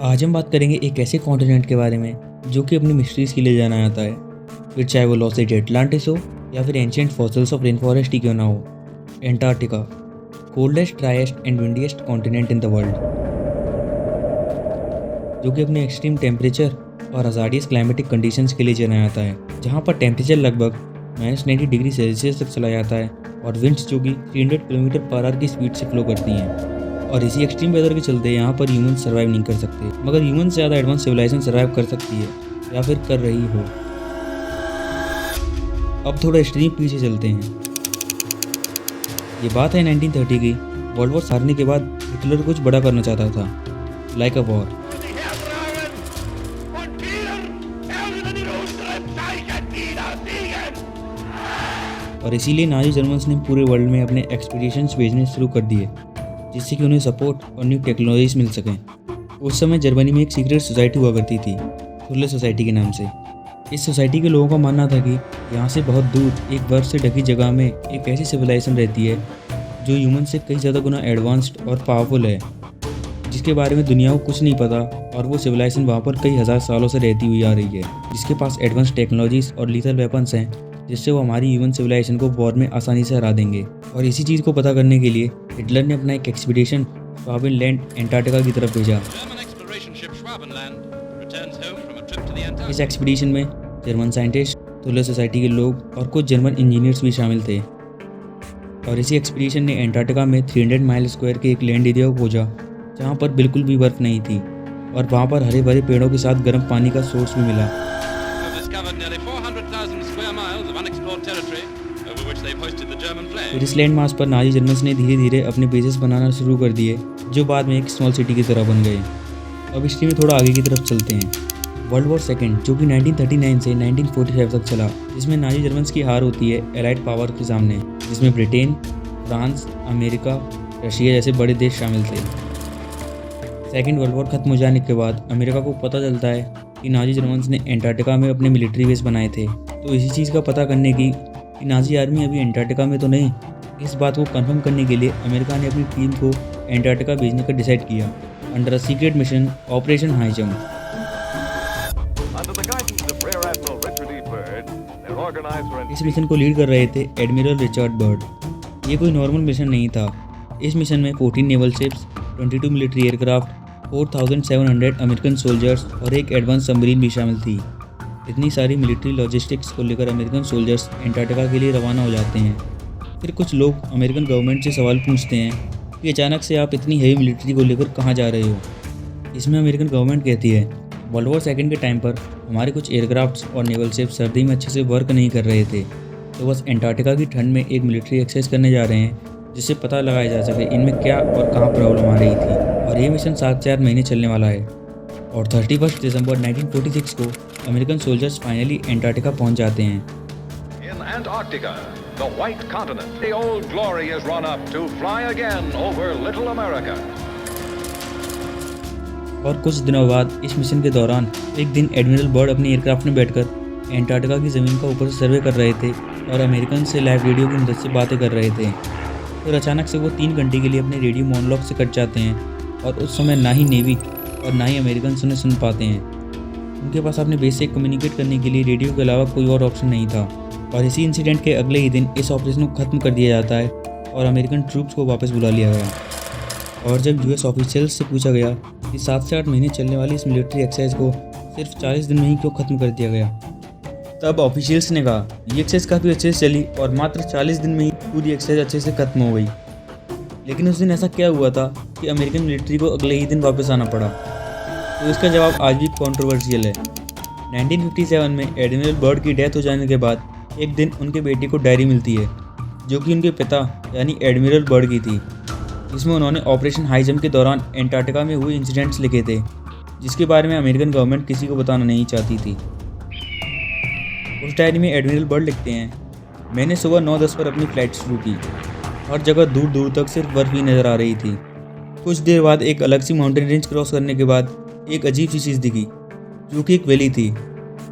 आज हम बात करेंगे एक ऐसे कॉन्टिनेंट के बारे में जो कि अपनी मिस्ट्रीज़ के लिए जाना जाता है। फिर चाहे वो लॉस्ट एटलांटिस हो या फिर ancient fossils of rain forest ही क्यों ना हो। Antarctica, coldest, driest and windiest continent in the world, जो कि अपने एक्सट्रीम टेम्परेचर और हज़ार्डियस क्लाइमेटिक कंडीशंस के लिए जाना जाता है, जहाँ पर टेम्परेचर लगभग -90 डिग्री सेल्सियस तक चला जाता है और विंड्स जो कि 300 किलोमीटर पर आवर की स्पीड से फ्लो करती हैं। और इसी एक्सट्रीम वेदर के चलते यहाँ पर ह्यूमन सर्वाइव नहीं कर सकते, मगर ह्यूमन से ज़्यादा एडवांस सिविलाइजेशन सर्वाइव कर सकती है या फिर कर रही हो। अब थोड़ा एक्सट्रीम पीछे चलते हैं। ये बात है 1930 की। वर्ल्ड वॉर हारने के बाद हिटलर कुछ बड़ा करना चाहता था, लाइक अ वॉर। और इसीलिए नाजी जर्मन्स ने पूरे वर्ल्ड में अपने एक्सपीडिशंस भेजने शुरू कर दिए, जिससे कि उन्हें सपोर्ट और न्यू टेक्नोलॉजीज मिल सकें। उस समय जर्मनी में एक सीक्रेट सोसाइटी हुआ करती थी, थुर्ले सोसाइटी के नाम से। इस सोसाइटी के लोगों का मानना था कि यहाँ से बहुत दूर एक बर्फ से ढकी जगह में एक ऐसी सिविलाइजेशन रहती है जो ह्यूमन से कई ज़्यादा गुना एडवांस्ड और पावरफुल है, जिसके बारे में दुनिया को कुछ नहीं पता। और वो सिविलाइजेशन वहाँ पर कई हज़ार सालों से रहती हुई आ रही है, जिसके पास एडवांस टेक्नोलॉजीज और लीथल वेपन्स हैं, जिससे वो हमारी ह्यूमन सिविलाइजेशन को वॉर में आसानी से हरा देंगे। और इसी चीज़ को पता करने के लिए हिटलर ने अपना एक एक्सपीडिशन श्वाबेनलैंड एंटार्क्टिका की तरफ भेजा। इस एक्सपीडिशन में जर्मन साइंटिस्ट, थुर्ले सोसाइटी के लोग और कुछ जर्मन इंजीनियर्स भी शामिल थे। और इसी एक्सपीडिशन ने एंटार्क्टिका में 300 माइल स्क्वायर के एक लैंड एरिया को खोजा, जहाँ पर बिल्कुल भी बर्फ नहीं थी और वहाँ पर हरे भरे पेड़ों के साथ गर्म पानी का सोर्स भी मिला। फिर इस लैंड मास पर नाजी जर्मन्स ने धीरे धीरे अपने बेसेस बनाना शुरू कर दिए, जो बाद में एक स्मॉल सिटी की तरह बन गए। अब हिस्ट्री में थोड़ा आगे की तरफ चलते हैं। वर्ल्ड वॉर सेकेंड, जो कि 1939 से 1945 तक चला, जिसमें नाजी जर्मन्स की हार होती है एलाइड पावर के सामने, जिसमें ब्रिटेन, फ्रांस, अमेरिका, रशिया जैसे बड़े देश शामिल थे। सेकेंड वर्ल्ड वॉर खत्म हो जाने के बाद अमेरिका को पता चलता है कि नाजी जर्मन्स ने एंटार्क्टिका में अपने मिलिट्री बेस बनाए थे। तो इसी चीज़ का पता करने की कि नाजी आर्मी अभी एंटार्क्टिका में तो नहीं, इस बात को कंफर्म करने के लिए अमेरिका ने अपनी टीम को एंटार्क्टिका भेजने का डिसाइड किया under a secret mission operation high jump. इस मिशन को लीड कर रहे थे एडमिरल रिचर्ड बर्ड। ये कोई नॉर्मल मिशन नहीं था। इस मिशन में 14 naval ships, 22 military aircraft, 4700 American soldiers और एक एडवांस सबमरीन भी शामिल थी। इतनी सारी मिलिट्री लॉजिस्टिक्स को लेकर अमेरिकन सोल्जर्स एंटार्क्टिका के लिए रवाना हो जाते हैं। फिर कुछ लोग अमेरिकन गवर्नमेंट से सवाल पूछते हैं कि अचानक से आप इतनी हेवी मिलिट्री को लेकर कहाँ जा रहे हो। इसमें अमेरिकन गवर्नमेंट कहती है, वर्ल्ड वॉर सेकेंड के टाइम पर हमारे कुछ एयरक्राफ्ट्स और नेवल शिप सर्दी में अच्छे से वर्क नहीं कर रहे थे, तो बस एंटार्क्टिका की ठंड में एक मिलिट्री एक्सरसाइज करने जा रहे हैं, जिससे पता लगाया जा सके इनमें क्या और कहाँ प्रॉब्लम आ रही थी। और ये मिशन 7 महीने चलने वाला है। और 31 दिसंबर 1946 को अमेरिकन सोल्जर्स फाइनली एंटार्क्टिका पहुंच जाते हैं। In Antarctica, the white continent, the old glory is run up to fly again over Little America. और कुछ दिनों बाद इस मिशन के दौरान एक दिन एडमिरल बर्ड अपने एयरक्राफ्ट में बैठकर एंटार्क्टिका की ज़मीन का ऊपर से सर्वे कर रहे थे और अमेरिकन से लाइव रेडियो की मदद से बातें कर रहे थे। फिर अचानक से वो 3 घंटे के लिए अपने रेडियो मोनोलॉग से कट जाते हैं और उस समय ना ही नेवी और ना ही अमेरिकन उन्हें सुन पाते हैं। उनके पास अपने बेस से कम्युनिकेट करने के लिए रेडियो के अलावा कोई और ऑप्शन नहीं था। और इसी इंसिडेंट के अगले ही दिन इस ऑपरेशन को ख़त्म कर दिया जाता है और अमेरिकन ट्रूप्स को वापस बुला लिया गया। और जब यूएस ऑफिशियल्स से पूछा गया कि 7 से 8 महीने चलने वाली इस मिलिट्री एक्सरसाइज को सिर्फ 40 दिन में ही क्यों ख़त्म कर दिया गया, तब ऑफिशियल्स ने कहा ये एक्सरसाइज काफ़ी अच्छे से चली और मात्र 40 दिन में ही पूरी एक्सरसाइज अच्छे से खत्म हो गई। लेकिन उस दिन ऐसा क्या हुआ था कि अमेरिकन मिलिट्री को अगले ही दिन वापस आना पड़ा? तो इसका जवाब आज भी कॉन्ट्रोवर्शियल है। 1957 में एडमिरल बर्ड की डेथ हो जाने के बाद एक दिन उनके बेटे को डायरी मिलती है, जो कि उनके पिता यानी एडमिरल बर्ड की थी, जिसमें उन्होंने ऑपरेशन हाई जंप के दौरान एंटार्क्टिका में हुए इंसिडेंट्स लिखे थे, जिसके बारे में अमेरिकन गवर्नमेंट किसी को बताना नहीं चाहती थी। उस डायरी में एडमिरल बर्ड लिखते हैं, मैंने सुबह 9:10 पर अपनी फ़्लाइट शुरू की। हर जगह दूर दूर तक सिर्फ बर्फ़ ही नज़र आ रही थी। कुछ देर बाद एक अलग सी माउंटेन रेंज क्रॉस करने के बाद एक अजीब सी चीज़ दिखी, जो कि एक वैली थी,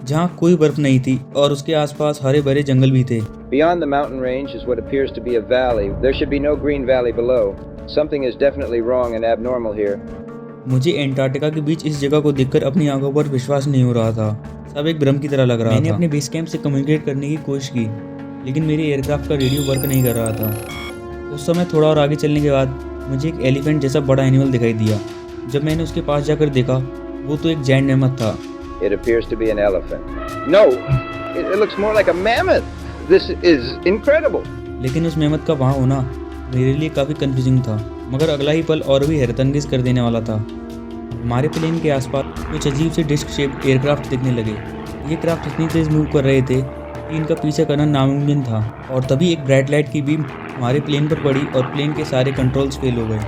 जहाँ कोई बर्फ़ नहीं थी और उसके आसपास हरे भरे जंगल भी थे। Beyond the mountain range is what appears to be a valley. There should be no green valley below. Something is definitely wrong and abnormal here. मुझे एंटार्क्टिका के बीच इस जगह को देखकर अपनी आंखों पर विश्वास नहीं हो रहा था। सब एक भ्रम की तरह लग रहा था। मैंने अपने बेस कैंप से कम्युनिकेट करने की कोशिश की, लेकिन मेरे एयरक्राफ्ट का रेडियो वर्क नहीं कर रहा था। उस समय थोड़ा और आगे चलने के बाद मुझे एक एलिफेंट जैसा बड़ा एनिमल दिखाई दिया। जब मैंने उसके पास जाकर देखा, वो तो एक जायंट मैमथ था। It appears to be an elephant. No, it looks more like a mammoth. This is incredible. लेकिन उस मैमथ का वहाँ होना मेरे लिए काफ़ी कंफ्यूजिंग था, मगर अगला ही पल और भी हैरतअंगेज कर देने वाला था। हमारे प्लेन के आसपास कुछ अजीब से डिस्क शेप एयरक्राफ्ट दिखने लगे। ये क्राफ्ट इतनी तेज़ मूव कर रहे थे कि इनका पीछा करना नामुमकिन था। और तभी एक ब्राइट लाइट की बीम हमारे प्लेन पर पड़ी और प्लेन के सारे कंट्रोल्स फेल हो गए।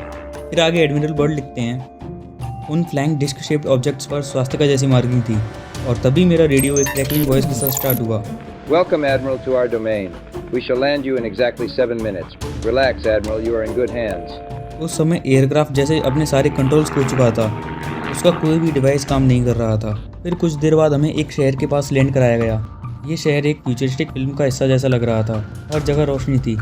फिर आगे एडमिरल बर्ड लिखते हैं, उन फ्लाइंग डिस्क शेप्ड ऑब्जेक्ट्स पर स्वास्थ्य जैसी मार्किंग थी। और तभी मेरा रेडियो एक क्रैकलिंग वॉइस के साथ स्टार्ट हुआ। Welcome, Admiral, to our domain. We shall land you in exactly 7 minutes. Relax, Admiral, you are in good hands. उस समय एयरक्राफ्ट जैसे अपने सारे कंट्रोल्स खो चुका था। उसका कोई भी डिवाइस काम नहीं कर रहा था। फिर कुछ देर बाद हमें एक शहर के पास लैंड कराया गया। ये शहर एक फ्यूचरिस्टिक फिल्म का हिस्सा जैसा लग रहा था। हर जगह रोशनी थी।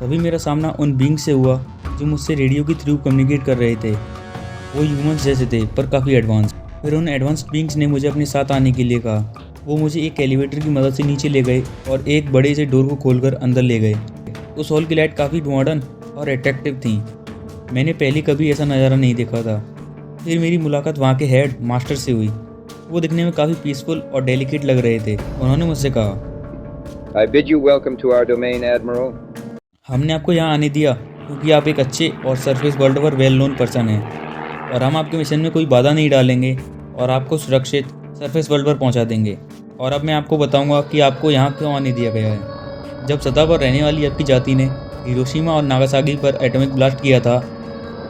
तभी मेरा सामना उन बींग्स से हुआ जो मुझसे रेडियो के थ्रू कम्युनिकेट कर रहे थे। वो ह्यूमंस जैसे थे, पर काफ़ी एडवांस। फिर उन एडवांस बींग्स ने मुझे अपने साथ आने के लिए कहा। वो मुझे एक एलिवेटर की मदद से नीचे ले गए और एक बड़े से डोर को खोलकर अंदर ले गए। उस हॉल की लाइट काफ़ी मॉडर्न और अट्रैक्टिव थी। मैंने पहले कभी ऐसा नज़ारा नहीं देखा था। फिर मेरी मुलाकात वहाँ के हेड मास्टर से हुई। वो दिखने में काफ़ी पीसफुल और डेलिकेट लग रहे थे। उन्होंने मुझसे कहा, I bid you welcome to our domain, Admiral. हमने आपको यहाँ आने दिया क्योंकि आप एक अच्छे और सरफेस वर्ल्ड पर वेल नोन पर्सन हैं, और हम आपके मिशन में कोई बाधा नहीं डालेंगे और आपको सुरक्षित सरफेस वर्ल्ड पर पहुँचा देंगे। और अब मैं आपको बताऊँगा कि आपको यहाँ क्यों आने दिया गया है। जब सतह पर रहने वाली आपकी जाति ने हिरोशिमा और नागासाकी पर एटॉमिक ब्लास्ट किया था,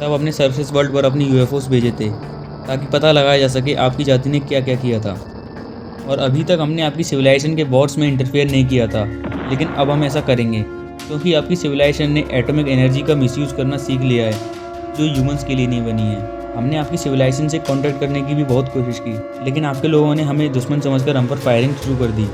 तब अपने सरफेस वर्ल्ड पर अपनी यूएफओस भेजे थे ताकि पता लगाया जा सके आपकी जाति ने क्या क्या किया था। और अभी तक हमने आपकी सिविलाइजेशन के वॉर्स में इंटरफेयर नहीं किया था, लेकिन अब हम ऐसा करेंगे क्योंकि आपकी सिविलाइजेशन ने एटॉमिक एनर्जी का मिसयूज़ करना सीख लिया है, जो ह्यूमंस के लिए नहीं बनी है। हमने आपकी सिविलाइजेशन से कांटेक्ट करने की भी बहुत कोशिश की, लेकिन आपके लोगों ने हमें दुश्मन समझकर हम पर फायरिंग शुरू कर दी।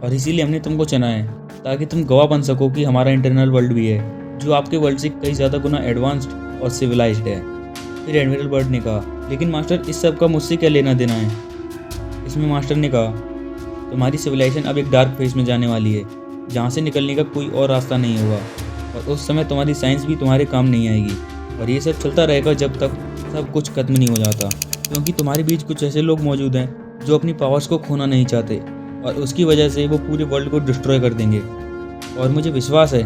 और इसीलिए हमने तुमको चुना है ताकि तुम गवाह बन सको कि हमारा इंटरनल वर्ल्ड भी है, जो आपके वर्ल्ड से कई ज़्यादा गुना एडवांस्ड और सिविलाइज्ड है। फिर एडमिरल बर्ड ने कहा, लेकिन मास्टर, इस सब का मुझसे क्या लेना देना है। इसमें मास्टर ने कहा, तुम्हारी सिविलाइजेशन अब एक डार्क फेज में जाने वाली है, जहाँ से निकलने का कोई और रास्ता नहीं होगा। और उस समय तुम्हारी साइंस भी तुम्हारे काम नहीं आएगी। और ये सब चलता रहेगा जब तक सब कुछ खत्म नहीं हो जाता, क्योंकि तुम्हारे बीच कुछ ऐसे लोग मौजूद हैं जो अपनी पावर्स को खोना नहीं चाहते, और उसकी वजह से वो पूरे वर्ल्ड को डिस्ट्रॉय कर देंगे। और मुझे विश्वास है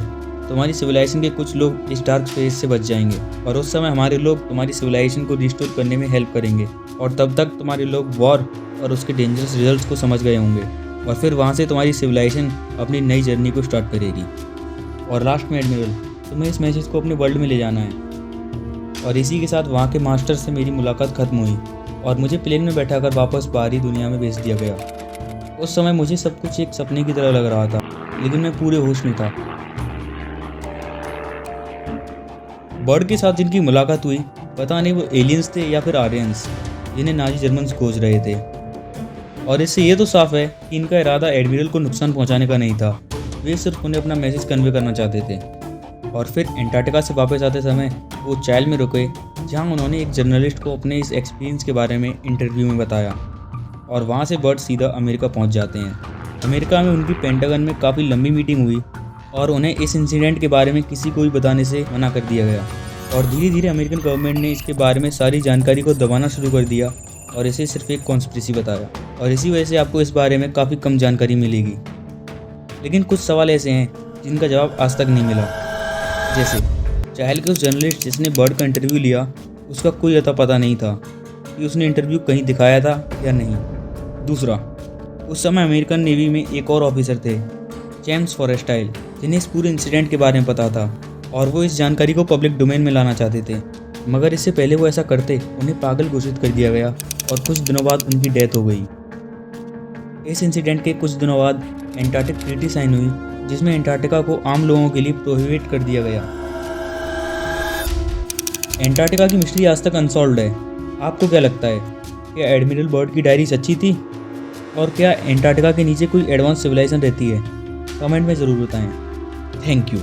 तुम्हारी सिविलाइजेशन के कुछ लोग इस डार्क फेज से बच जाएंगे, और उस समय हमारे लोग तुम्हारी सिविलाइजेशन को रिस्टोर करने में हेल्प करेंगे। और तब तक तुम्हारे लोग वॉर और उसके डेंजरस रिजल्ट्स को समझ गए होंगे, और फिर वहाँ से तुम्हारी सिविलाइजेशन अपनी नई जर्नी को स्टार्ट करेगी। और लास्ट में एडमिरल, तुम्हें इस मैसेज को अपने वर्ल्ड में ले जाना है। और इसी के साथ वहाँ के मास्टर से मेरी मुलाकात खत्म हुई और मुझे प्लेन में बैठाकर वापस बाहरी दुनिया में भेज दिया गया। उस समय मुझे सब कुछ एक सपने की तरह लग रहा था, लेकिन मैं पूरे होश में था। बर्ड के साथ जिनकी मुलाकात हुई, पता नहीं वो एलियंस थे या फिर आर्यंस, जिन्हें नाजी जर्मन्स खोज रहे थे। और इससे ये तो साफ है कि इनका इरादा एडमिरल को नुकसान पहुंचाने का नहीं था। वे सिर्फ उन्हें अपना मैसेज कन्वे करना चाहते थे। और फिर एंटार्क्टिका से वापस आते समय वो चाइल में रुके, जहां उन्होंने एक जर्नलिस्ट को अपने इस एक्सपीरियंस के बारे में इंटरव्यू में बताया। और वहां से बर्ड सीधा अमेरिका पहुंच जाते हैं। अमेरिका में उनकी पेंटागन में काफ़ी लंबी मीटिंग हुई और उन्हें इस इंसिडेंट के बारे में किसी को भी बताने से मना कर दिया गया। और धीरे धीरे अमेरिकन गवर्नमेंट ने इसके बारे में सारी जानकारी को दबाना शुरू कर दिया और इसे सिर्फ एक कॉन्स्पिरेसी बताया। और इसी वजह से आपको इस बारे में काफ़ी कम जानकारी मिलेगी। लेकिन कुछ सवाल ऐसे हैं जिनका जवाब आज तक नहीं मिला। जैसे चाइल के उस जर्नलिस्ट जिसने बर्ड का इंटरव्यू लिया, उसका कोई अता पता नहीं था कि उसने इंटरव्यू कहीं दिखाया था या नहीं। दूसरा, उस समय अमेरिकन नेवी में एक और ऑफिसर थे, जेम्स फॉरेस्टाइल, जिन्हें इस पूरे इंसिडेंट के बारे में पता था और वो इस जानकारी को पब्लिक डोमेन में लाना चाहते थे। मगर इससे पहले वो ऐसा करते, उन्हें पागल घोषित कर दिया गया और कुछ दिनों बाद उनकी डेथ हो गई। इस इंसिडेंट के कुछ दिनों बाद एंटार्क्टिक ट्रीटी साइन हुई, जिसमें एंटार्क्टिका को आम लोगों के लिए प्रोहिबिट कर दिया गया। एंटार्क्टिका की मिस्ट्री आज तक अनसॉल्व्ड है। आपको क्या लगता है, क्या एडमिरल बर्ड की डायरी सच्ची थी? और क्या एंटार्क्टिका के नीचे कोई एडवांस सिविलाइजेशन रहती है? कमेंट में ज़रूर बताएं। Thank you.